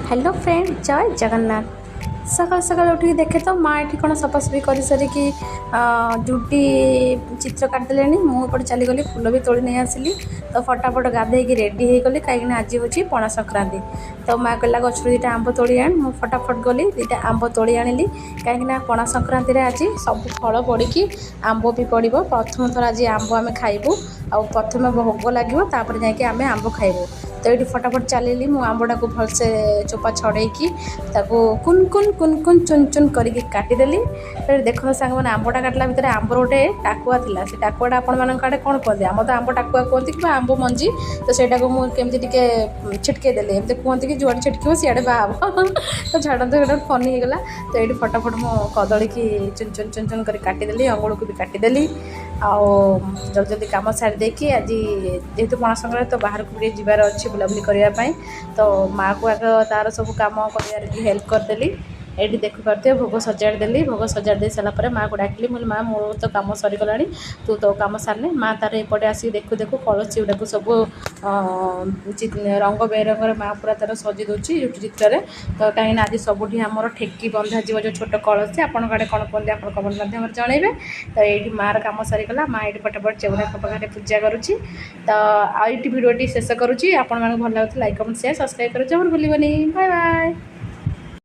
Hello friend जय जगन्नाथ। सकाल सकाल उठ देखे तो माँ ये कौन सफासफी कर सारिकी जुटी चित्र काटिदे मुझे चलीगली फुल भी तोड़ी नहीं आसली। तो फटाफट गाधे रेडी हो गली कहीं आज हूँ पणा संक्रांति। तो माँ कहला गचर दुटा आंब तोड़ी आन मुझे फटाफट गली दुटा आंब तोड़ी आनिली कहीं पणा संक्रांति आज सब फल पड़ी आंब भी पड़ो। प्रथम थर आज आंब आम खाइबू आ प्रथम भोग लगे जाकि आम आंब खाइबू। तो ये फटाफट चलि मु आंबटा को भलसे चोपा छड़ेकी कुन कुन कुन कुन चुन चुन करके काटिदेली। फिर देख सांग मैंने आंबटा काटला भितर आंबर गोटे टाकुआ था से टाकुआटा आपण आड़े कौन कहते आम तो आंब टाकुआ कहते कि आंब मंजी। तो सहीटा को मुझे टे छिटकेदेली एमती कहते कि जुआड़े छिटक सियाड़े बाहब तो छाड़ते गोटे फनी होगला। तो ये फटाफट मो कदली की चुन चुन चुन चुन कर काटिदेली अंगुल को भी काटिदेली आउ जल्दी जल्दी कम सारी देकी आज जेहेतु पणा संक्रांति तो बाहर को भी जीवार अच्छी बुलाबुली करने। तो माँ को आग तार सब कम कर हेल्प करदेली। ये देखिपे भोग सजाड़ी भोग सजाड़ी दे सारापर माँ को डाकिली मुझे माँ मोर तो कम सरीगला तू तो कम सारने। माँ तार एपटे आसिक देखु देखु कलसी गुड़ाक सब रंग बेरंगर माँ पूरा तार सजी दूसरी चित्र। तो कहीं आज सबुठी आमर ठेकी बंधा जो छोट कलसी आपण आड़े कौन कहते आप कमेंट माध्यम जनइबे। तो ये मार कम सरीगला माँ ये फटाफट चौरा पाखे पूजा करुँची। तो आईटी भिडियोटी शेष करुँची। आपण भल लगे लाइक कमेंट शेयर सब्सक्राइब कर भूलि बाय बाय।